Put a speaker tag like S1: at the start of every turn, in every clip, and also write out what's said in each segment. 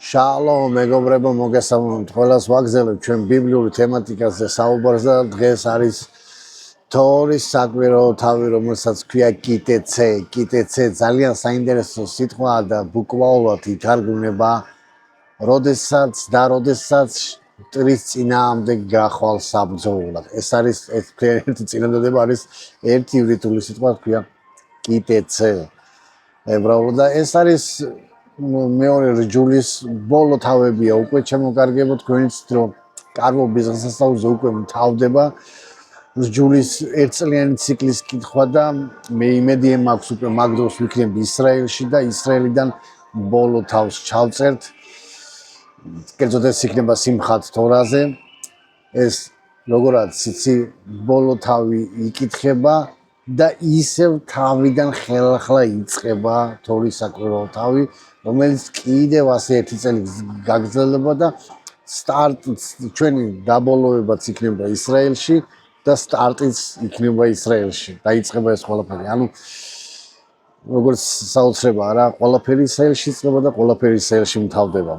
S1: Shalom, მეგობრებო, მოგესალმებით. ყველას ვაგზავნებთ ჩვენ ბიბლიური თემატიკაზე საუბარს და დღეს არის თორის საკვირო თავი, რომელსაც ქვია კიტეცე, ძალიან საინტერესო სიტყვაა და ბუკვალურად ითარგმნება, როდესაც მტრის წინააღმდეგ გახვალ საბრძოლოდ. ეს არის ერთი წინადადება არის ერთი ივრითული სიტყვა ქვია კიტეცე. ებრაულად და ეს არის მეორე რჯულის ბოლო თავებია უკვე შემოკარგებო თქვენიც რომ კარგობის დღესასწაულზე უკვე მთავრდება რჯულის ერთწლიანი ციკლის კითხვა და მე იმედი მაქვს უკვე მაგ დროს ვიქნებ ისრაელში და ისრაელიდან ბოლო თავს ჩავწერთ კერძოდ ეს იქნება სიმხათ თორაზე ეს როგორაც იცი ბოლო თავი იკითხება და ისევ თავიდან ხელახლა იწყება თორის საკვირაო თავი რომელიც კიდევ ასე ერთი წელი გაგრძელდება და ჩვენი დაბოლოებაც იქნება ისრაელში და სტარტიც იქნება ისრაელში. დაიწყება ეს ყველაფერი. ანუ როგორც საოცრება არა, ყველაფერი ისრაელში იწყება და ყველაფერი ისრაელში მთავრდება.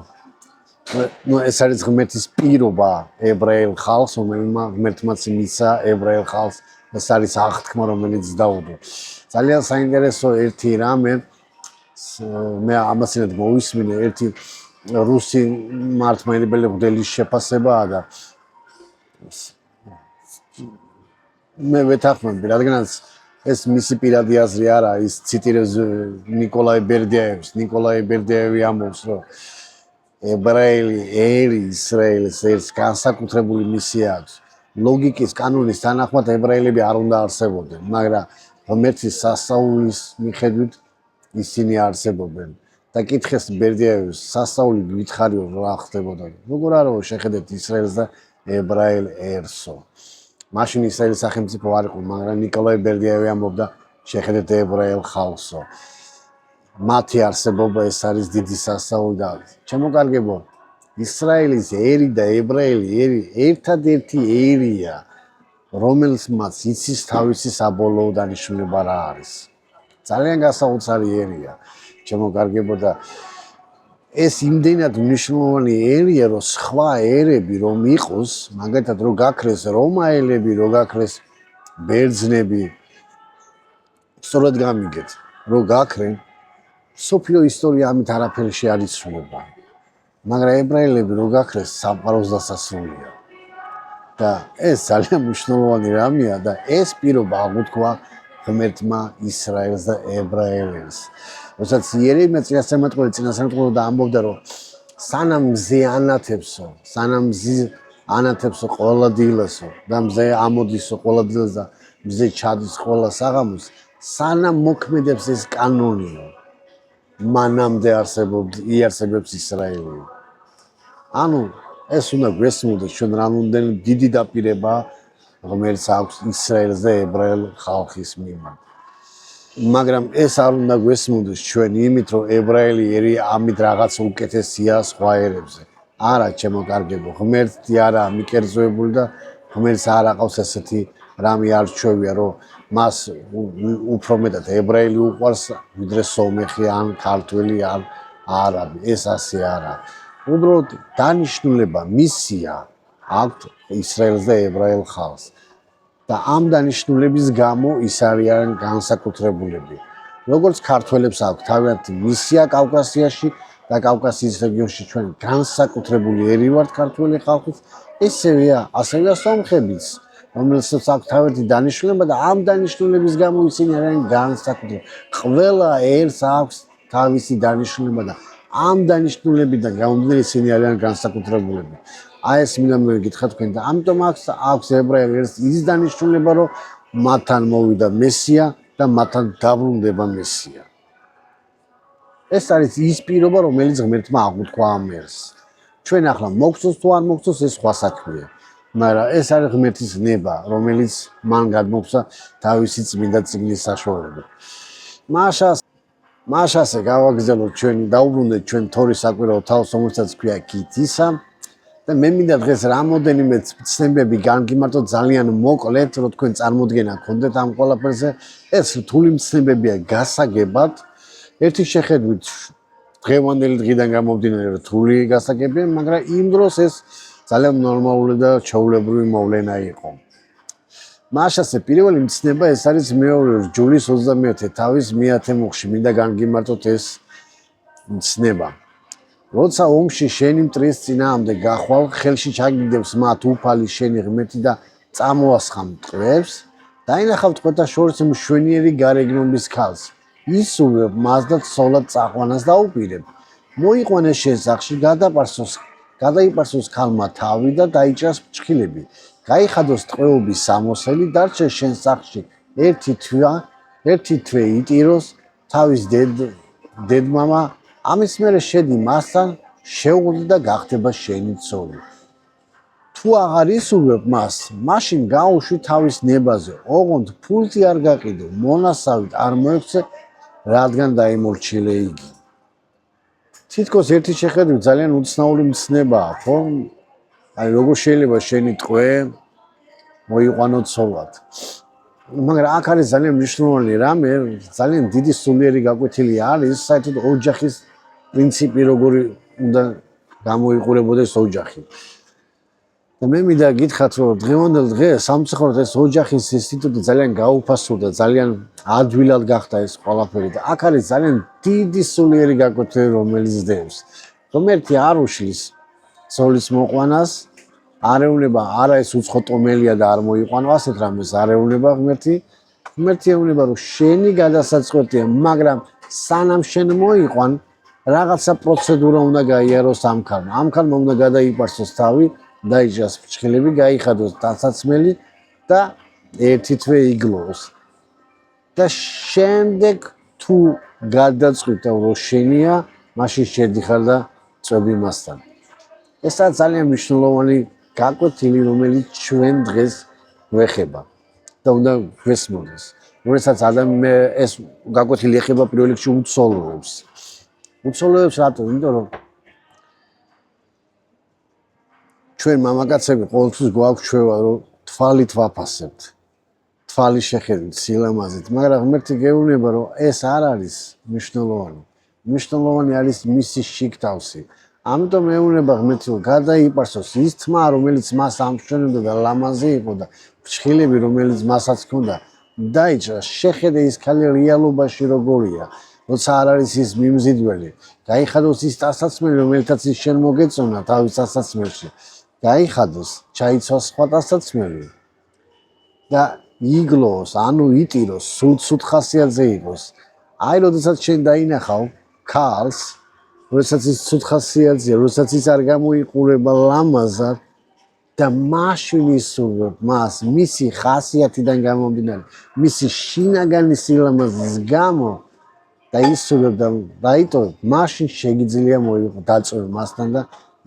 S1: ეს არის ღმერთის პირობა ებრაელ ხალხს, რომელმა ღმერთმაც მისცა ებრაელ ხალხს. ეს არის აღთქმა, რომელიც დაუდო. ძალიან საინტერესო ერთი რამე მე ამასინად მოვისმინე ერთი რუსი მართლმადიდებელი მღვდელის შეფასებაა და მე ვეთანხმები, რადგანაც ეს მისი პირადი აზრი არა, ის ციტირებს ნიკოლაი ბერდიაევი ამბობს, რომ ებრაელი ერი ისრაელის ერთ განსაკუთრებული მისია აქვს. ლოგიკის კანონის თანახმად ებრაელები არ უნდა არსებობდნენ, მაგრამ ღმერთის სასწაულის მიხედვით ისინი არსებობენ. და კითხეს ბერდიაევს, სასწაული გითხარიო რა ხდებოდა. როგორ არა შეხედეთ ისრაელს და ებრაელ ერსო. მაშინ ისრაელის სახელმწიფო არ იყო, მაგრამ ნიკოლაი ბერდიაევი ამბობდა შეხედეთ ებრაელ ხალხსო. მათი არსებობა ეს არის დიდი სასწაული და შემოკარგებო ისრაელის ერი და ებრაელი ერი ერთადერთი ერია, რომელმაც იცის თავისი საბოლოო დანიშნულება რა არის. ძალიან გასაოცარი ერია. შემოკარგებო და ეს იმდენად მნიშვნელოვანი ერია, რომ სხვა ერები რომ იყოს, მაგალითად რომ გაქრეს რომაელები, რომ გაქრეს ბერძნები, სწორად გამიგეთ, რომ გაქრენ სოფიო ისტორია ამით არაფერში არ იცვლება. მაგრამ ებრაელები რომ გაქრეს სამყაროს დასასრულია. და ეს ძალიან მნიშვნელოვანი რამეა და ეს პირობა აღუთქვა ღმერთმა ისრაელს და ებრაელებს. როდესაც იერემია წინასწარმეტყველი და ამბობდა რომ სანამ მზე ანათებსო ყველა დილასო და მზე ამოდისო ყველა დილას და მზე ჩადის ყველა საღამოს სანამ მოქმედებს ეს კანონიო მანამდე იარსებებს ისრაელი. ანუ ეს უნდა გვესმოდეთ ჩვენ რამოდენიმე დიდი დაპირება ღმერთს აქვს ისრაელს და ებრაელ ხალხის მიმართ. მაგრამ ეს არ უნდა გვესმოდეს ჩვენ იმით რომ ებრაელი ერი ამით რაღაც უკეთესია სხვა ერებზე. არა შემოკარგებო, ღმერთი არა მიკერძოებული და ღმერთს არ აყავს ესეთი რამე არჩევია რომ მას უფრო მეტად ებრაელი უყვარს ვიდრე სომეხი ან ქართველი ან არაბი. ეს ასე არა. უბრალოდ დანიშნულება მისია აქვს ისრაელს და ებრაელ ხალხს. და ამ დანიშნულების გამო ის არიან განსაკუთრებულები. როგორც ქართველებს აქვს თავიანთი მისია კავკასიაში და კავკასიის რეგიონში ჩვენ განსაკუთრებული ერი ვართ ქართველი ხალხის, ასევე სომხებიც, რომელსაც აქვს თავიანთი დანიშნულება და ამ დანიშნულების გამო ისინი არიან განსაკუთრებული. ყველა ერს აქვს თავისი დანიშნულება და ამ დანიშნულებიდან გამომდინარე ისინი არიან განსაკუთრებულები. ეს მინდა მოგეკითხა თქვენ და ამიტომ აქვს ებრაელ ერს ის დანიშნულება რომ მათთან მოვიდა მესია და მათთან დაბრუნდება მესია. ეს არის ის პირობა რომელიც ღმერთმა აღუთქვა ამ ერს. ჩვენ ახლა მოგწოს თუ არ მოგწოს ეს სხვა საქმეა. მაგრამ ეს არის ღმერთის ნება რომელიც მან გადმოგვცა თავისი წმინდა წიგნის საშუალებით. მაშასე გავაგზავნოთ ჩვენი დაუბრუნდეთ ჩვენ თორის საკვირაო თავს რომელსაც ქვია კიტისა. და მე მინდა დღეს რამოდენიმე ცნობები განგიმარტოთ ძალიან მოკლედ, რომ თქვენ წარმოდგენა გქონდეთ ამ ყველაფერზე. ეს რთული ცნობებია გასაგებად. ერთი შეხედვით დღევანდელი დღიდან გამომდინარე რთული გასაგებია, მაგრამ იმ დროს ეს ძალიან ნორმალური და ჩვეულებრივი მოვლენა იყო. მაშასე პირველი მცნება ეს არის მეორე ჯულის 21 თავის მეათე მუხში მინდა განგიმართოთ ეს მცნება. როცა ომში შენი მტრის წინააღმდეგ გახვალ, ხელში ჩაგიგდებს მათ უფალი შენი ღმერთი და წამოასხამ მტყრებს, დაინახავ თქვენთა შორის მშვენიერი გარეგნობის ქალს. ისურვებ მას და ცოლად წაყვანას დაუპირებ. მოიყვანეს შენ სახში, გადაიპარსოს ქალმა თავი და დაიჭრას ფრჩხილები. გაიხადოს ტყვეობის სამოსელი, დარჩეს შენ სახში ერთი თვე იტიროს თავის დედმამა, ამის მერე შედი მასთან, შეუღლდი და გახდება შენი ცოლი. თუ აღარ ისურვებ მას, მაშინ გაუშვი თავის ნებაზე, ოღონდ ფულთი არ გაყიდო, მონასავით არ მოექცე, რადგან დაიმორჩილე იგი. თითქოს ერთი შეხედვით ძალიან უცნაური მცნებაა, ხო? აი როგორ შეიძლება შენი ტყვე მოიყვანო ცოლად. მაგრამ აქ არის ძალიან მნიშვნელოვანი რამე, ძალიან დიდი სულიერი გაკვეთილი არის, საერთოდ ოჯახის პრინციპი როგორი უნდა გამოიყურებოდეს ოჯახი. და მე მინდა გითხრათ, რომ დღევანდელ დღეს სამწუხაროდ ეს ოჯახის ინსტიტუტი ძალიან გაუფასურდა, ძალიან ადვილად გახდა ეს ყველაფერი და აქ არის ძალიან დიდი სულიერი გაკვეთილი, რომელიც დევს. ღმერთი არ უშლის ცოლის მოყვანას, არ ეუბნება, არა ეს უცხო ტომელია და არ მოიყვანო, ასეთ რამეს არ ეუბნება ღმერთი. ღმერთი ეუბნება, რომ შენი გადასაწყვეტია, მაგრამ სანამ შენ მოიყვან, რაღაცა პროცედურა უნდა გაიაროს ამ ქალმა. ამ ქალმა უნდა გადაიპარსოს თავი, დაიჭრას ფრჩხილები, გაიხადოს დასაცმელი და ერთი თვე იგლოს. და შემდეგ თუ გადაწყვიტავ, რომ შენია, მაშინ შედიხარ და წვევი მასთან. ესაა ძალიან მნიშვნელოვანი გაკვეთილი, რომელიც ჩვენ დღეს ვეხება და უნდა გვესმოდეს. როდესაც ეს გაკვეთილი ეხება პირველ რიგში უცოლოებს. უცოლოებს რატო? იმიტომ რომ ჩვენ მამაკაცები ყოველთვის გვაქვს ჩვევა, რომ თვალით ვაფასებთ. თვალი შეხედვით, სილამაზით, მაგრამ ღმერთი გეუბნება, რომ ეს არ არის მნიშვნელოვანი. მნიშვნელოვანი არის მისი შიგთავსი. ამიტომ ეუბნება ღმერთი, რომ გადაიპარსოს ის თმა, რომელიც მას ამშვენებდა და ლამაზი იყო და ფრჩხილები, რომელიც მასაც ჰქონდა, დაიჭრა. შეხედე ის ქალი რეალობაში როგორია, როცა არ არის ის მიმზიდველი. გაიხადოს ის დასაცმელი, რომელთაც ის შენ მოგეწონა თავის დასაცმელში. გაიხადოს, ჩაიცვას სხვა დასაცმელი და იგლოს, ანუ იტიროს, სულ ხასიათზე იყოს. აი, როდესაც შენ დაინახავ ქალს, როდესაც ის სულ ხასიათზეა, როდესაც ის არ გამოიყურება ლამაზად და მაშინ ისურვებ მას, მისი ხასიათიდან გამომდინარე, მისი შინაგანი სილამაზის გამო და ისურვებ და დაიტოვებ, მაშინ შეგიძლია დაწვევ მასთან და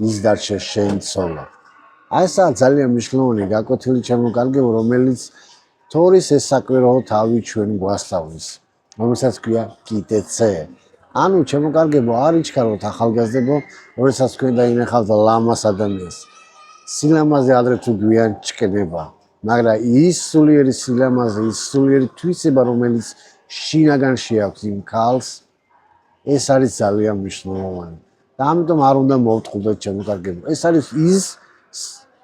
S1: ის დარჩეს შენ ცოლად. აი ესაა ძალიან მნიშვნელოვანი გაკვეთილი ჩემო კარგებო, რომელიც თორის ეს საკვირაო თავი ჩვენ გვასწავლის, რომელსაც ქვია კიდეცე. ანუ ჩემო კარგებო, არ იჩქაროთ ახალგაზრდებო, როდესაც თქვენ დაინახავთ ლამაზ ადამიანს. სილამაზე ადრე თუ გვიან ჭკნება, მაგრამ ის სულიერი სილამაზე, ის სულიერი თვისება, რომელიც შინაგანში აქვს იმ ქალს, ეს არის ძალიან მნიშვნელოვანი. და ამიტომ არ უნდა მოვტყუდოთ ჩემო კარგებო. ეს არის ის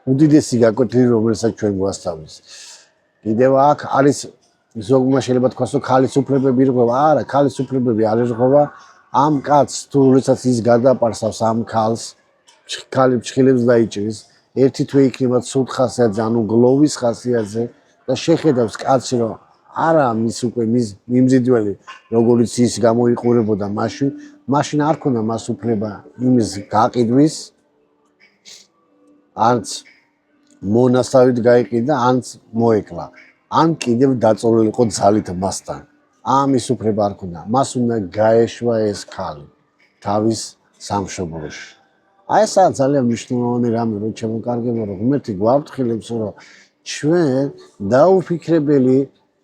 S1: უდიდესი გაკვეთილი, რომელსაც ჩვენ გვასწავლის. კიდევ აქ არის ზოგმა შეიძლება თქვას, რომ ქალის უფლებები ირღვევა. არა, ქალის უფლებები არ ირღვევა. ამ კაცს თუ როდესაც ის გადაპარსავს ამ ქალს, ქალი ფრჩხილებს დაიჭრის, ერთი თვე იქნება ცუდ ხასიათზე, ანუ გლოვის ხასიათზე და შეხედავს კაცი, რომ არა მის უკვე მის მიმზიდველი, როგორც ის გამოიყურებოდა მაშინ არ ქონდა მას უფლება იმის გაყიდვის, არც მონასავით გაიყიდა, არც მოეკლა. ან კიდევ დაწოლილიყო ძალით მასთან. ამის უფლება არ ქონდა. მას უნდა გაეშვა ეს ქალი თავის სამშობლოში. აი ესაა ძალიან მნიშვნელოვანი რამე, რომ ჩემო კარგებო, რომ ღმერთი გვაფრთხილებს, რომ ჩვენ დაუფიქრებელი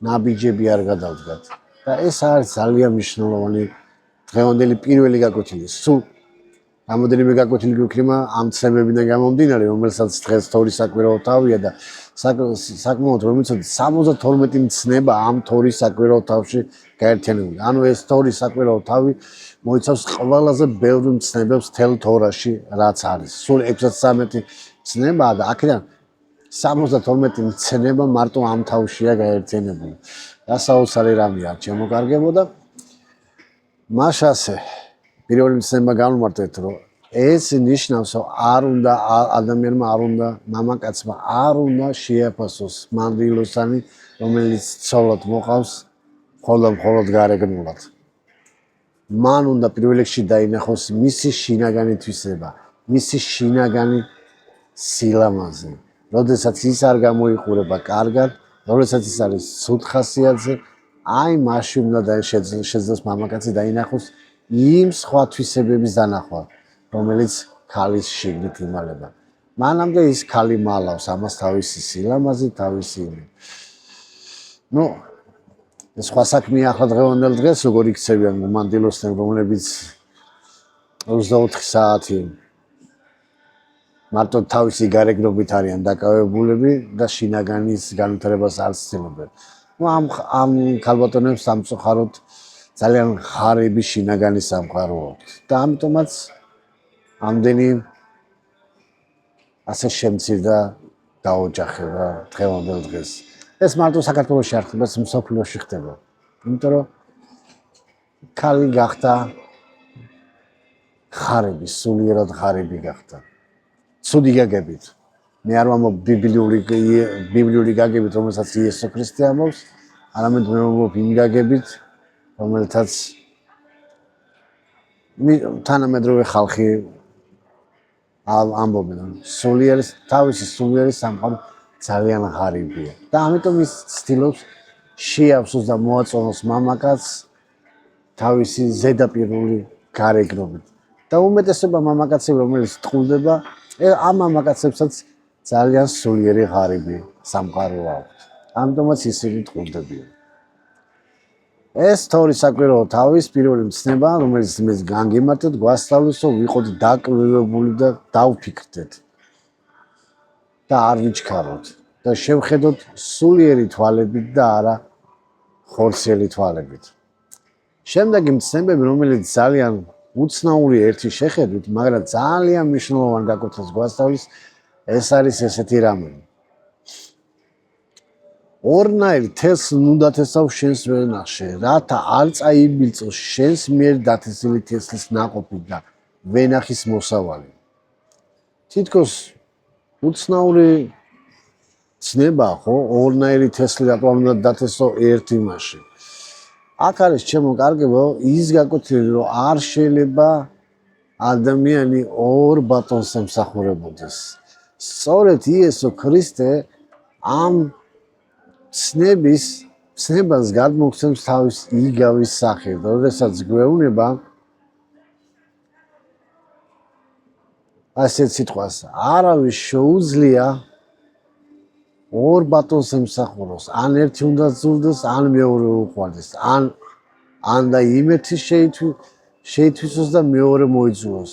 S1: ნაბიჯები არ გადავდგათ. და ეს არის ძალიან მნიშვნელოვანი დღევანდელი პირველი გაკვეთილი. სულ რამოდენიმე გაკვეთილი გვიქნება ამ ცნებებიდან გამომდინარე, რომელსაც დღეს თორის საკვირაო თავია და საკმაოდ რომელიც 72 ცნება ამ თორის საკვირაო თავში გაერთიანებული. ანუ ეს თორის საკვირაო თავი მოიცავს ყველაზე ბევრ ცნებებს თელ თორაში, რაც არის. სულ 613 ცნებაა და აქედან 72 ცნება მარტო ამ თავშია გაერთიანებული. და საოცარი რამეა, შემოკარგებო და მას ასე პირველი ცნება განვმარტეთ, რომ ეს ნიშნავს, რომ არ უნდა ადამიანმა არ უნდა მამაკაცმა არ უნდა შეაფასოს მანდილოსანი, რომელიც ცოლად მოყავს მხოლოდ გარეგნულად. მან უნდა პირველ რიგში დაინახოს მისი შინაგანი თვისება, მისი შინაგანი სილამაზე. როდესაც ის არ გამოიყურება კარგად, როდესაც ის არის ცუდ ხასიათზე, აი მაშინ უნდა შეძლოს მამაკაცი დაინახოს იმ სხვა თვისებების დანახვა, რომელიც ქალის შიგნით იმალება. მანამდე ის ქალი მალავს ამას თავისი სილამაზით, თავისი იმით. ნუ სხვა საქმეა ახლა დღევანდელ დღეს როგორ იქცევიან მანდილოსნები, რომლებიც 24 საათი მარტო თავისი გარეგნობით არიან დაკავებულები და შინაგანის განვითარებას არ ცდილობენ. ნუ ამ ქალბატონებს სამწუხაროდ ძალიან ხარები შინაგანი სამყარო აქვს და ამიტომაც ამდენი ასე შემცირდა დაოჯახება დღევანდელ დღეს. ეს მარტო საქართველოში არ ხდება, ეს მსოფლიოში ხდება. იმიტომ რომ ქალი გახდა ხარები, სულიერად ხარები გახდა. ცუდი გაგებით. მე არ ვამბობ ბიბლიური გაგებით, რომელსაც იესო ქრისტე ამბობს, არამედ მე ვამბობ იმ გაგებით, რომელთაც თანამედროვე ხალხი ამბობენ, თავისი სულიერი სამყარო ძალიან ღარიბია. და ამიტომ ის ცდილობს შეავსოს და მოაწონოს მამაკაცს თავისი ზედაპირული გარეგნობით. და უმეტესობა მამაკაცები, რომელიც ტყუდება, ამ მამაკაცებსაც ძალიან სულიერი ღარიბი სამყარო აქვს. ამიტომაც ისინი ტყუდებიან. ეს თორის საკვირაო თავის პირველი მცნება, რომელიც მე განგიმართეთ, გვასწავლის, რომ ვიყოთ დაკლებებული და დავფიქრდეთ. და არ ვიჩქაროთ და შევხედოთ სულიერი თვალებით და არა ხორციელი თვალებით. შემდეგი მცნებები, რომელიც ძალიან უცნაური ერთი შეხედვით, მაგრამ ძალიან მნიშვნელოვანი გაკვეთილს გვასწავლის, ეს არის ესეთი რამე. ორნაირ თესლს უნდა თესავ შენს ვენახში, რათა არ წაიბილწოს შენს მიერ დათესილი თესლის ნაყოფი და ვენახის მოსავალი. თითქოს უცნაური ცნება, ხო, ორნაირი თესლი რატომ უნდა დათესო ერთ იმაში. აქ არის შემოკარგებო ის გაკვეთილი, რომ არ შეიძლება ადამიანი ორ ბატონს ემსახურებოდეს. სწორედ იესო ქრისტე ამ ცნებას გადმოგცემს თავის იგავის სახით, როდესაც გვეუბნება ასეთ სიტყვას, არავის შეუძლია ორ ბატონს ემსახუროს, ან ერთი უნდა ზრუნდეს, ან მეორე უყვარდეს, ან და იმერთი შეითვისოს და მეორე მოიძულოს.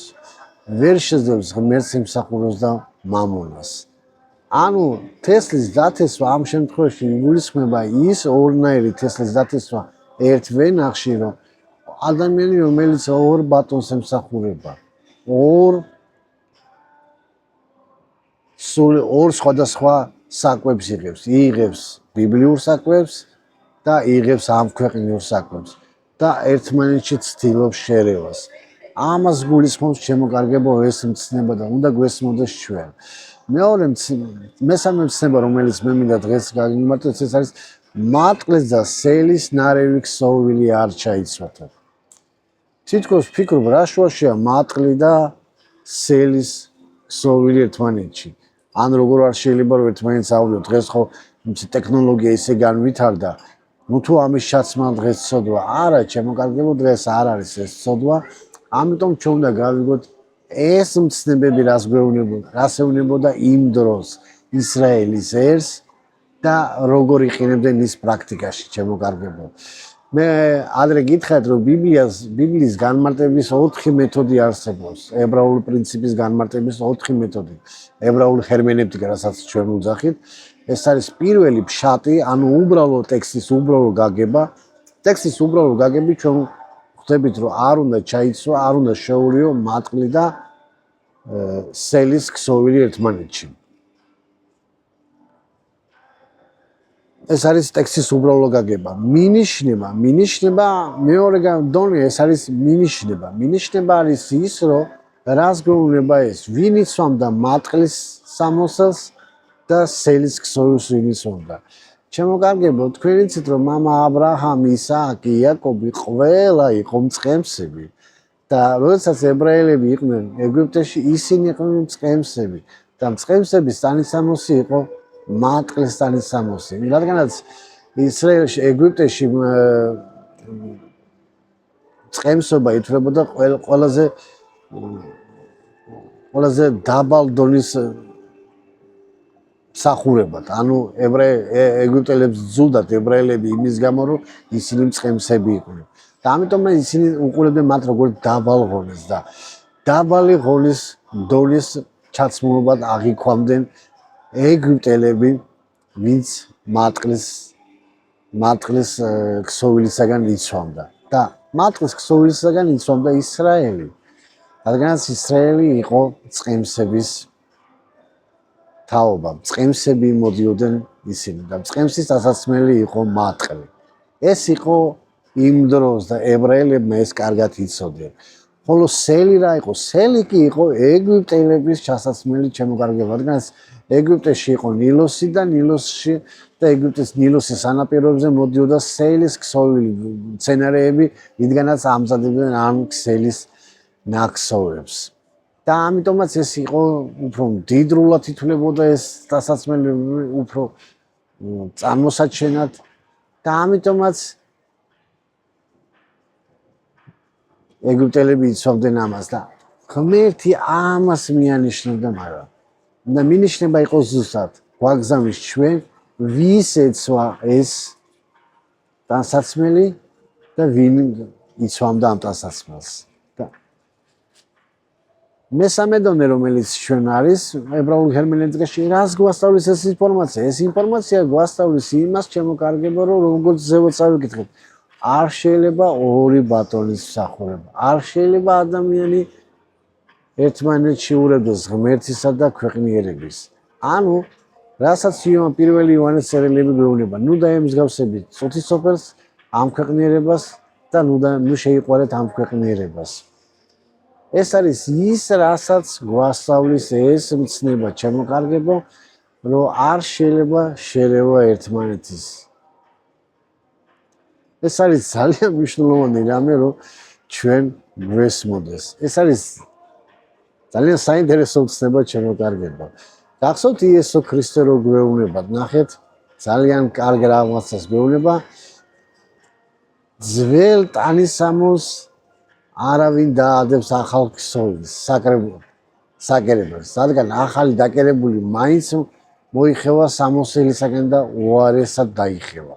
S1: ვერ შეძლებს ღმერთს ემსახუროს და მამონას. ანუ თესლის დათესვა ამ შემთხვევაში იგულისხმება ის ორნაირი თესლის დათესვა ერთ ვენახში, რომ ადამიანი, რომელიც ორ ბატონს ემსახურება, ორ სხვადასხვა საკვებს იღებს ბიბლიურ საკვებს და იღებს ამ ქვეყნიურ საკვებს და ერთმანეთში ცდილობს შერევას. ამას გულისხმობს შემოკარგებო ეს მცნება და უნდა გვესმოდეს ჩვენ. მესამე მცნება, რომელიც მე მინდა დღეს გავიმართოთ, ეს არის მატყლის და სელის ნარევი ქსოვილი არ ჩაიცვათო. თითქოს ფიქრობ, რა შუაშია მატყლი და სელის ქსოვილი ერთმანეთში. ან როგორ არ შეიძლება რომ ერთმანეთს ავლიო, დღეს ხო ტექნოლოგია ისე განვითარდა, ნუ თუ ამის ჩაცმა დღეს ცოდვა, არა, შემოკარგებო დღეს არ არის ეს ცოდვა, ამიტომ ჩვენ უნდა გავიგოთ ეს მცნებები რას ეუბნებოდა იმ დროს ისრაელის ერს და როგორ იყენებდნენ ის პრაქტიკაში, შემოკარგებო. მე ადრე გითხარით რომ ბიბლიის განმარტების 4 მეთოდი არსებობს. ებრაული პრინციპის განმარტების 4 მეთოდი. ებრაული ჰერმენევტიკა, რასაც ჩვენ ვუძახით, ეს არის პირველი ფშატი, ანუ უბრალო ტექსტის უბრალო გაგება. ტექსტის უბრალო გაგები ჩვენ ხვდებით რომ არ უნდა ჩაიცვა, არ უნდა შეურიო მატყლი და სელის ქსოვილი ერთმანეთში. ეს არის ტექსტის უბრალო გაგება. მინიშნება მეორე დონე ეს არის მინიშნება. მინიშნება არის ის, რომ რას გვეუბნება ეს, ვინ იცვამდა მატყლის სამოსელს და სელის ქსოვილს ვინ იცვამდა. შემოგარგებო, თქვენ იცით რომ მამა აბრაჰამი, ისააკი, იაკობი ყველა იყო მწყემსები და როდესაც ებრაელები იყვნენ ეგვიპტეში, ისინი იყვნენ მწყემსები და მწყემსების ტანისამოსი იყო მატყლის ტანისამოსი. რადგანაც ისრაელში ეგვიპტეში მწყემსობა ითვლებოდა ყველაზე დაბალ დონის სახურებად. ანუ ეგვიპტელებს ზუდათ ებრაელები იმის გამო, რომ ისინი მწყემსები იყვნენ. და ამიტომ ისინი უყურებდნენ მათ როგორც დაბალ ღონეს და დაბალი ღონის დონის ჩაცმულობად აღიქვამდნენ ეგვიპტელები, ვინც მატყლის ქსოვილისაგან იცვამდა. და მატყლის ქსოვილისაგან იცვამდა ისრაელი. რადგანაც ისრაელი იყო მწყემსების თაობა. მწყემსები მოდიოდნენ ისინი და მწყემსის დასაცმელი იყო მატყლი. ეს იყო იმ დროს და ებრაელებმა ეს კარგად იცოდნენ. ხოლო სელი რა იყო? სელი კი იყო ეგვიპტელების ჩასაცმელი შემოგარგება. რადგანაც ეგვიპტეში იყო ნილოსი და ნილოსში და ეგვიპტის ნილოსის სანაპიროებზე მოდიოდა სელის ქსოვილი მცენარეები, ვინგანაც ამზადებდნენ ამ ქსელის ნაქსოვებს. და ამიტომაც ეს იყო უფრო მდიდრულად ითვლებოდა ეს დასაცმელი უფრო წარმოსაჩენად და ამიტომაც ეგვიპტელები იცვამდნენ ამას და ღმერთი ამას მიანიშნებდა, მაგრამ და მინიშნება იყო ზუსტად გვაგზავნის ჩვენ ვის ეცვა ეს დასაცმელი და ვინ იცვამდა ამ დასაცმელს. მესამე დონე რომელიც ჩვენ არის ებრაულ ჰერმენევტიკაში, რას გვასწავლის ეს ინფორმაცია? ეს ინფორმაცია გვასწავლის იმას შემოგარგება, რომ როგორც ზევოთ წავიკითხეთ, არ შეიძლება ორი ბატონის მსახურება. არ შეიძლება ადამიანი ერთმანეთში ურევდეს ღმერთისა და ქვეყნიერების. ანუ რასაც პირველი იოანეს წერილები გვეუბნება, ნუ დაემსგავსებით ღვთისმსახურს ამ ქვეყნიერებას და ნუ შეიყვარეთ ამ ქვეყნიერებას. ეს არის ის, რასაც გვასწავლის ეს მცნება, შემოგარგებო, რომ არ შეიძლება შერევა ერთმანეთის. ეს არის ძალიან მნიშვნელოვანი რამე, რომ ჩვენ გვესმოდეს. ეს არის ძალიან საინტერესო მცნება, შემოგარგებო. გახსოვთ იესო ქრისტე რო გვეუბნება, ნახეთ, ძალიან კარგ რაღაცას გვეუბნება. ძველ ტანისამოს არავინ დაადებს ახალ ქსოვილს, საკერებელს, რადგან ახალი დაკერებული მაინც მოიხევა სამოსელისაგან და უარესად დაიხევა.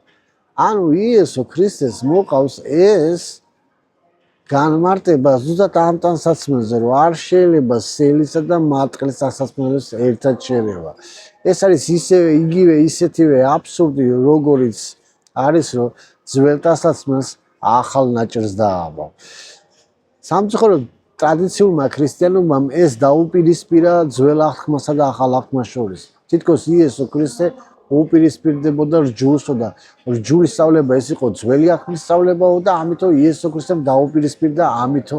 S1: ანუ იესო ქრისტეს მოყავს ეს განმარტება ზუსტად ამ ტანსაცმელზე, რომ არ შეიძლება სელისა და მატყლის დასაცმელს ერთად შერევა. ეს არის იგივე ისეთივე აბსურდი, როგორიც არის, რომ ძველ ტანსაცმელს ახალ ნაჭრს დაააბავ. სამწუხაროდ ტრადიციულმა ქრისტიანობამ ეს დაუპირისპირა ძველ აღთქმასა და ახალ აღთქმას შორის. თითქოს იესო ქრისტე უპირისპირდებოდა რჯულსო და რჯულის სწავლება ეს იყო ძველი აღთქმის სწავლებაო და ამიტომ იესო ქრისტემ დაუპირისპირდა ამითო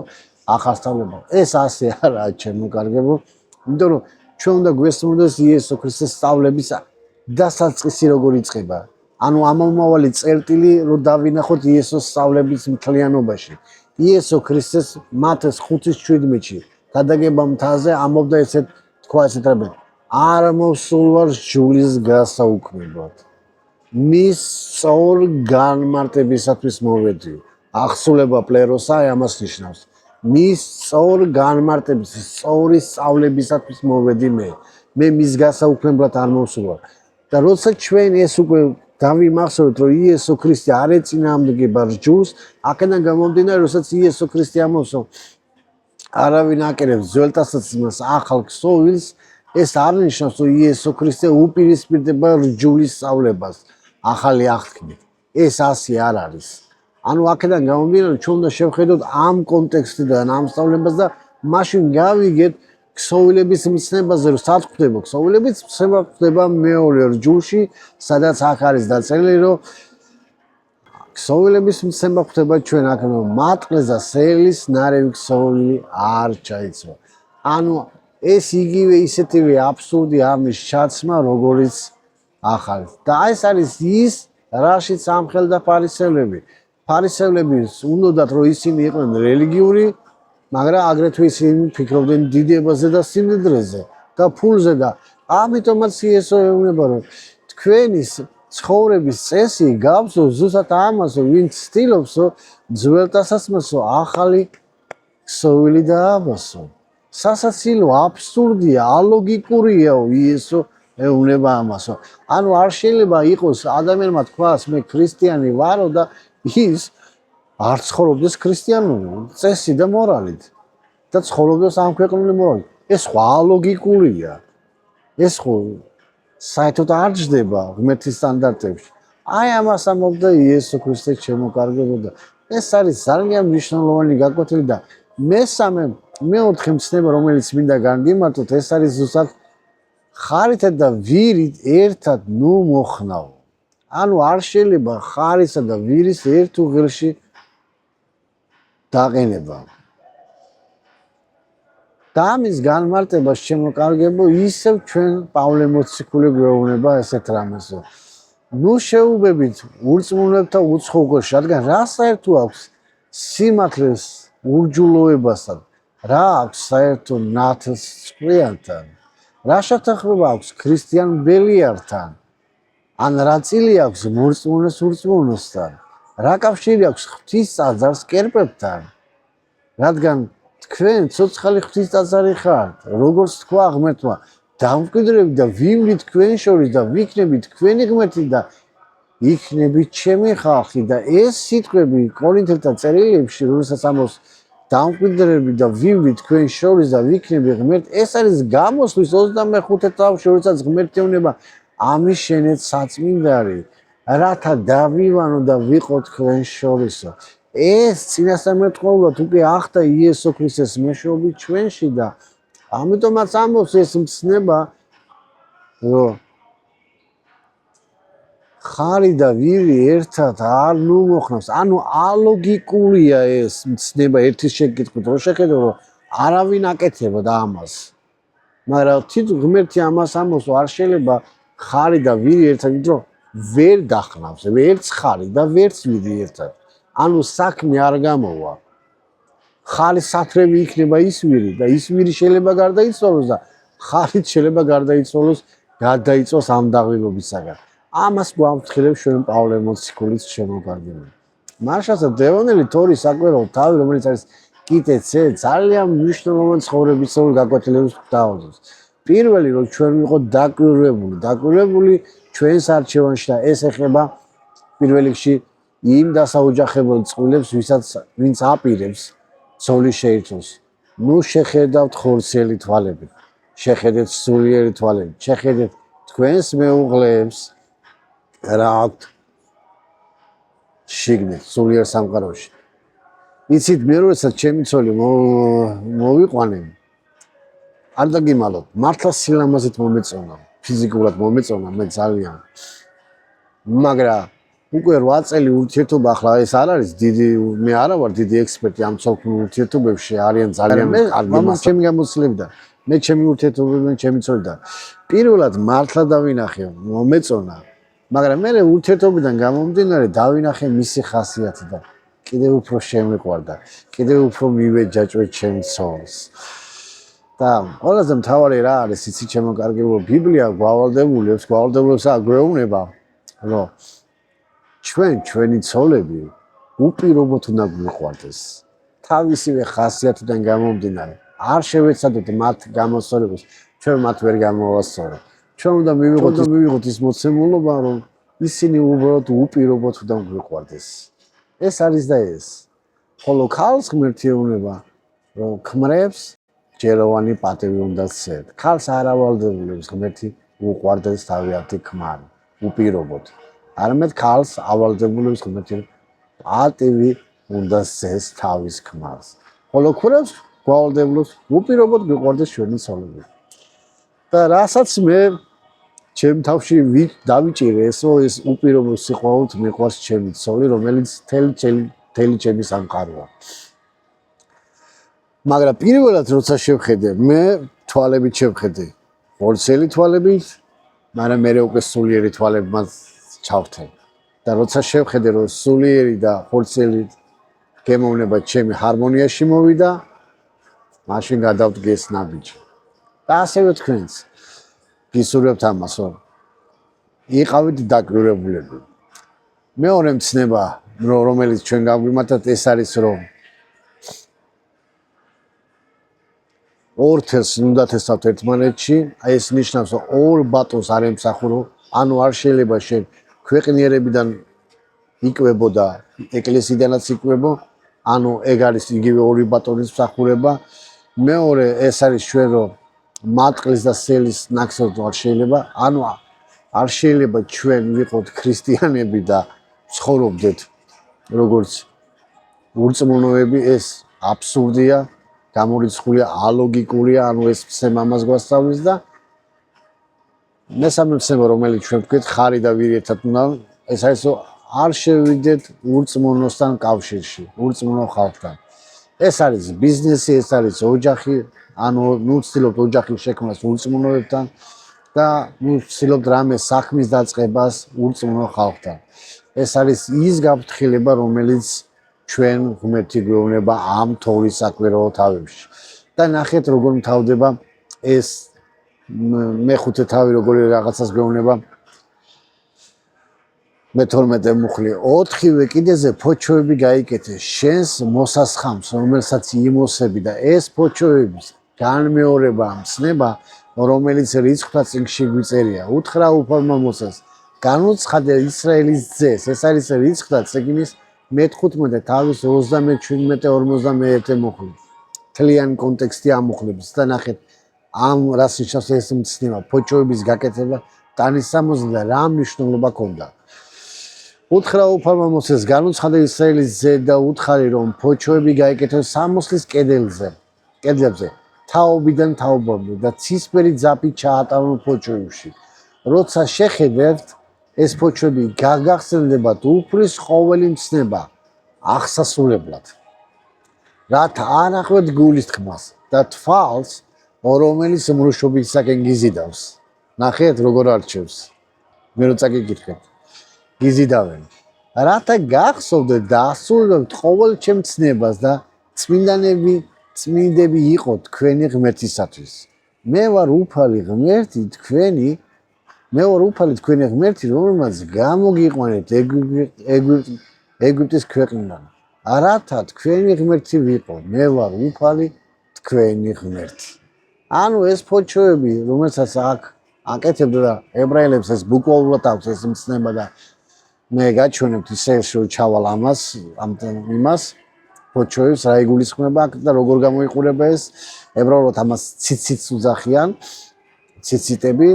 S1: ახალ სწავლებაო. ეს ასე არაა, შემოგარგებო, იმიტომ რომ ჩვენ უნდა გვესმოდეს იესო ქრისტეს სწავლების დასაწყისი როგორ იწყება. ანუ ამომავალი წერტილი რომ დავინახოთ იესოს სწავლების მთლიანობაში. იესო ქრისტეს მათეს 5:17-ში გადაგება მთაზე ამბობდა თქვა ესეთ რამე. არ მოსულ ვარ რჯულის გასაუქმებლად. მის სწორ განმარტებისათვის მოვედი. აღსულება პლეროსა ამას ნიშნავს. მის სწორ განმარტებისათვის, სწორი სწავლებისათვის მოვედი მე. მე მის გასაუქმებლად არ მოსულ ვარ. და როცა ჩვენ ეს უკვე დავიმახსოვრეთ, რომ იესო ქრისტე არ ეწინააღმდეგება რჯულს, აქედან გამომდინარე, როდესაც იესო ქრისტე ამბობს, არავინ აკერებს ძველ ტესტამენტს ახალ ქსოვილს, ეს არ ნიშნავს, რომ იესო ქრისტე უპირისპირდება რჯულის სწავლებას ახალი აღთქმით. ეს ასე არ არის. ანუ აქედან გამომდინარე, ჩვენ უნდა შევხედოთ ამ კონტექსტიდან ამ სწავლებას და მაშინ გავიგეთ ქსოვილების მცნებაზე, რომ სად ხდება ქსოვილების მცნება ხდება მეორე რჯულში, სადაც აქ არის დაწერილი, რომ ქსოვილების მცნება ხდება ჩვენ აქ, რომ მატყლეს და სელის ნარევი ქსოვილი არ ჩაიცვა. ანუ ეს იგივე ისეთივე აბსურდი ამის ჩაცმა, როგორც ახალი. და ეს არის ის, რაშიც ამხელდა ფარისევლები. ფარისევლები უნდათ, რომ ისინი იყვნენ რელიგიური, მაგრამ აგრეთვე ისინი ფიქრობდნენ დიდებაზე და სიმდიდრეზე და ფულზე და ამიტომაც იესო ეუბნება, რომ თქვენი ცხოვრების წესი გავსო ზუსტად ამასო, ვინც ცდილობს, რომ ძველ ტესტამენტსო ახალი ქსოვილი დააბასო. სასაცილო აბსურდია, ალოგიკურიაო იესო ეუბნება ამასო. ანუ არ შეიძლება იყოს ადამიანმა თქვას, მე ქრისტიანი ვარო და ის არ ცხოვრობდეს ქრისტიანული წესი და მორალით და ცხოვრობდეს ამ ქვეყნული მორალით. ეს ხო ალოგიკურია. ეს ხო საერთოდ არ ჯდება ღმერთის სტანდარტებში. აი ამას ამბობდა იესო ქრისტე შემოკარგებო და ეს არის ძალიან მნიშვნელოვანი გაკვეთილი და მეოთხე მცნება, რომელიც მინდა განგიმართოთ, ეს არის ზუსტად ხარითა და ვირით ერთად ნუ მოხნაო. ანუ არ შეიძლება ხარისა და ვირის ერთ უღელში დაყენება. და ამის განმარტებას შემოკარგებო ისევ ჩვენ პავლე მოციქული გვეუბნება ესეთ რამეს. ნუ შეუბებით ურწმუნოებთა უცხოგვარში, რადგან რა საერთო აქვს სიმართლეს ურჯულოებასთან, რა აქვს საერთო ნათლს წყლიანთან, რა შეთანხმება აქვს ქრისტიან ბელიართან, ან რა წილი აქვს მორწმუნეს ურწმუნოსთან, რა კავშირი აქვს ღვთის ტაძარს კერპებთან, რადგან თქვენ ცოცხალი ღვთის ტაძარი ხართ, როგორც თქვა ღმერთმა, დამკვიდრებით და ვიმრით თქვენ შორის და ვიქნებით თქვენი ღმერთი და იქნებით ჩემი ხალხი და ეს სიტყვები კორინთელთა წერილებში, როდესაც ამბობს დამკვიდრებით და ვიმრით თქვენ შორის და ვიქნები ღმერთი, ეს არის გამოსვლის 25 თავში, როდესაც ღმერთი ეუბნება ამის შენეთ საწმინდარი, რათა დავივანო და ვიყო თქვენ შორისო. ეს წინასწარმეტყველად უკვე ახდა იესო ქრისტეს მეშვეობით ჩვენში და ამიტომაც ამბობს ეს მცნება, რომ ხარი და ვირი ერთად არ ნუ მოხნავს. ანუ ალოგიკურია ეს მცნება ერთის შეკითხვით, რო შეხედო, რომ არავინ აკეთებდა ამას. მაგრამ თვითონ ღმერთი ამას ამბობს, არ შეიძლება ხარი და ვირი ერთად, იმიტომ ვერ დახნავს, ვერც ხარი და ვერც ვირი ერთად. ანუ საქმე არ გამოვა. ხარი სათრევი იქნება ის ვირი და ის ვირი შეიძლება გარდაიცვალოს და ხარით შეიძლება გარდაიცვალოს, გადაიწვას ამ დაღლილობისაგან. ამას გვამფრთხილებს ჩვენ პავლე მოციქულის შემოგარდნილი. მარშალსა დევონელი თორის საკვირაო თავი, რომელიც არის კიტეცე, ძალიან მნიშვნელოვანი ცხოვრებისეული გაკვეთილების გვთავაზობს. პირველი, რომ ჩვენ ვიყოთ დაკვირვებული ჩვენს არჩევანში და ეს ეხება პირველ რიგში იმ დასაოჯახებელ წყვილებს, ვინც აპირებს ცოლის შეირთოს. ნუ შეხედავთ ხორცელი თვალები, შეხედეთ სულიერი თვალები, შეხედეთ თქვენს მეუღლეებს რა აქვთ შიგნით სულიერ სამყაროში. იცით, მე როდესაც ჩემი ცოლი მოვიყვანე, არ დაგიმალოთ, მართლა სილამაზით მომეწონა, ფიზიკურად მომეწონა მე ძალიან. მაგრამ უკვე 8 წელი ურთიერთობა, ახლა ეს არ არის დიდი, მე არა ვარ დიდი ექსპერტი ამ ცოლთან ურთიერთობებში, არიან ძალიან კარგი მასა. ჩემი გამოცდილებიდან, მე ჩემი ურთიერთობებიდან, ჩემი ცოლიდან. პირველად მართლა დავინახე, მომეწონა, მაგრამ მე ურთიერთობიდან გამომდინარე დავინახე მისი ხასიათი და კიდევ უფრო შემიყვარდა, კიდევ უფრო მივეჯაჭვე ჩემს ცოლს. და ყველაზე მთავარი რა არის, იცი ჩემო კარგებო, ბიბლია გვავალდებულებს აგვეუბნება, რომ ჩვენი ცოლები უპირობოდ უნდა გვიყვარდეს. თავისივე ხასიათიდან გამომდინარე, არ შევეცადოთ მათ გამოსწორებას, ჩვენ მათ ვერ გამოვასწორებთ. ჩვენ უნდა მივიღოთ ის მოცემულობა, რომ ისინი უბრალოდ უპირობოდ უნდა გვიყვარდეს. ეს არის და ეს. ხოლო ქალს ღმერთი ეუბნება, რომ ქმრებს ჯეროვანი პატივი უნდა სცეთ. ქალს არ ავალდებულებს ღმერთი უყვარდეს თავიანთი ქმარი, უპირობოდ. არამედ ქალს ავალდებულებს ღმერთი პატივი უნდა სცეს თავის ქმარს. ხოლო ქმრებს გვავალდებულებს უპირობოდ გვიყვარდეს ჩვენი ცოლები. და რასაც მე ჩემ თავში დავიჭირე ესო ეს უპირობო სიყვარულით მიყვარს ჩემი ცოლი, რომელიც თელი ჩემი სამყაროა. მაგრამ პირველად როცა შევხედე, მე თვალებით შევხედე. ორცელი თვალებით, მაგრამ მე უკვე სულიერი თვალებით მას ჩავხტე. და როცა შევხედე, რომ სულიერი და ორცელი გემოვნება ჩემი ჰარმონიაში მოვიდა, მაშინ გადავდგე ეს ნაბიჯი. და ასევე თქვენც გისურვებთ ამას, რომ იყავით დაკვირვებულები. მეორე მცნება, რომელიც ჩვენ გაგვიმართათ, ეს არის, რომ ორ თელს უნდა თესავთ ერთმანეთში, აი ეს ნიშნავს, რომ ორ ბატონს არ ემსახურო, ანუ არ შეიძლება შენ ქვეყნიერებიდან იკვებო და ეკლესიიდანაც იკვებო, ანუ ეგ არის იგივე ორი ბატონის მსახურება. მეორე ეს არის ჩვენ რომ მატყლის და სელის ნაკსოდ არ შეიძლება, ანუ არ შეიძლება ჩვენ ვიყოთ ქრისტიანები და ცხოვრობდეთ როგორც ურწმუნოები, ეს აბსურდია, გამორიცხულია, ალოგიკურია, ანუ ეს მცემა ამას გვასწავლის და მესამე მცემა, რომელიც ჩვენ ვთქვით, ხარი და ვირი ერთად უნდა, ეს არის რომ არ შევიდეთ ურწმუნოსთან კავშირში, ურწმუნო ხალხთან. ეს არის ბიზნესი, ეს არის ოჯახი, ანუ ნუ ვცდილობთ ოჯახის შექმნას ურწმუნოებთან და ნუ ვცდილობთ რამე საქმის დაწყებას ურწმუნო ხალხთან. ეს არის ის გაფრთხილება, რომელიც ჩვენ ღმერთი გვეუბნება ამ თოვლის საკვირაო თავებში. და ნახეთ როგორ მთავრდება ეს მეხუთე თავი როგორი რაღაცას გვეუბნება. მე-12 მუხლი 4-ვე კიდეზე ფოჩოები გაიკეთე შენს მოსასხამს, რომელსაც იმოსები და ეს ფოჩოების განმეორება მცნება, რომელიც რიცხვთა წიგნში გვიწერია. უთხრა უფალმა მოსას, განუცხადე ისრაელის ძეს, ეს არის რიცხვთა წიგნის მე-15 თავის 37-51 მუხლი. თლიანი კონტექსტი ამ მუხლების და ნახეთ ამ რას ნიშნავს ეს მცნება, ფოჩოების გაკეთება, ტანისამოსი და რა მნიშვნელობა ჰქონდა. უთხრა უფალმა მოსეს, განუცხადე ისრაელის ძე და უთხარი, რომ ფოჩოები გაიკეთოს სამოსლის კედლებზე, თაობიდან თაობამდე და ცისფერი ძაფი ჩაატარონ ფოჩოებში. როცა შეხედებთ, ეს ფოჩოები გაგახსენდებათ უფლის ყოველი მცნება აღსასრულებლად. რათა არ ახვეთ გულის თქმას და თვალს, რომელიც მრუშობისაკენ გიზიდავს. ნახეთ როგორ არჩევს. მე როცა გიკითხეთ. გიზიდავენ. რათა გახსოვდეთ და ასრულებთ ყოველ ჩემ ცნებას და წმინდები იყოთ თქვენი ღმერთისათვის. მე ვარ უფალი თქვენი ღმერთი, რომელმაც გამოგიყვანეთ ეგვიპტის ქვეყნიდან. რათა თქვენი ღმერთი ვიყო, მე ვარ უფალი თქვენი ღმერთი. ანუ ეს ფოჩოები, რომელსაც აქ აკეთებდა და ებრაელებს ეს ბუკვალურად აქვს ეს მცნება და მე გაჩვენებთ ისე რომ ჩავალ იმას ფოჩოებს რა იგულისხმება და როგორ გამოიყურება ეს ებრაულად ამას ციციც უძახიან ციციტები,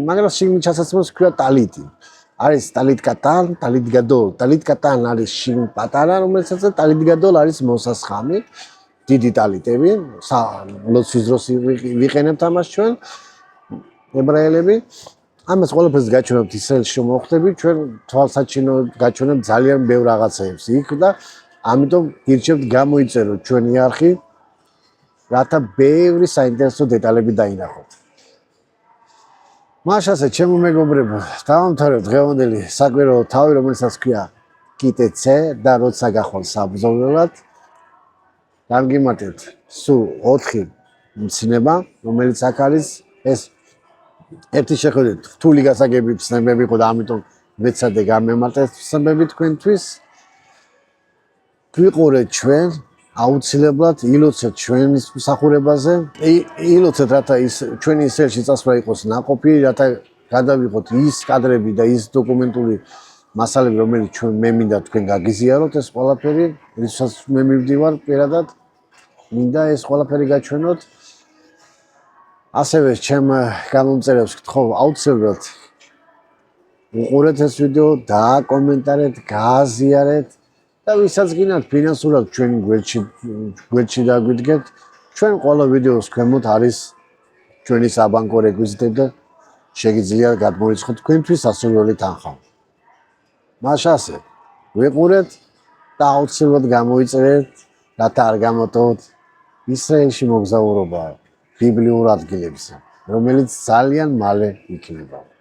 S1: მაგრამ შიგნით ჩასაცმელს ქვია ტალიტი. არის ტალიტ კატან, ტალიტ გადოლ. ტალიტ კატან არის შიგნით პატარა, რომელსაც ტალიტ გადოლ არის მოსასხამი, დიდი ტალიტები, ლოცვის დროს ვიყენებთ ამას ჩვენ ებრაელები. ამას ყველაფერს გაჩვენებთ ისრაელში მოხდებით, ჩვენ თვალსაჩინო გაჩვენებთ ძალიან ბევრ რაღაცებს იქ და ამიტომ გირჩევთ გამოიწეროთ ჩვენი არხი, რათა ბევრი საინტერესო დეტალები დაინახოთ. მაშასე ჩემო მეგობრებო, დავამთავრებ დღევანდელი საკვირაო თავი, რომელსაც ქვია კიტეცე და როცა გახვალ საბრძოლველად, გამგიმართეთ სულ 4 მცნება, რომელიც აქ არის ეს ერთი შეხედეთ რთული გასაგები ცნებები იყო და ამიტომ მეცადე გამემართეთ ცნებები თქვენთვის. გვიყურეთ ჩვენ აუცილებლად ილოცეთ ჩვენის მსახურებაზე, ილოცეთ რათა ის ჩვენი ისრაელში წასვლა იყოს ნაყოფი, რათა გადავიღოთ ის კადრები და ის დოკუმენტური მასალები, რომელიც ჩვენ მე მინდა თქვენ გაგიზიაროთ ეს ყველაფერი, რითაც მე მივდივარ პირადად, მინდა ეს ყველაფერი გაჩვენოთ. ასევე ჩემ გამომწერებს გთხოვ აუცილებლად უყურეთ ეს ვიდეო, დააკომენტარეთ, გააზიარეთ და ვისაც გინდათ ფინანსურად ჩვენი გვერდში დაგვიდგეთ, ჩვენ ყველა ვიდეოს ქვემოთ არის ჩვენი საბანკო რეკვიზიტები და შეგიძლიათ გადმოიწყოთ თქვენთვის სასურველი თანხა. მაშასე ვიყურეთ და აუცილებლად გამოიწერეთ, რათა არ გამოტოვოთ ისრაელში მოგზაურობა ბიბლიურ ადგილებზე, რომელიც ძალიან მალე იქნება.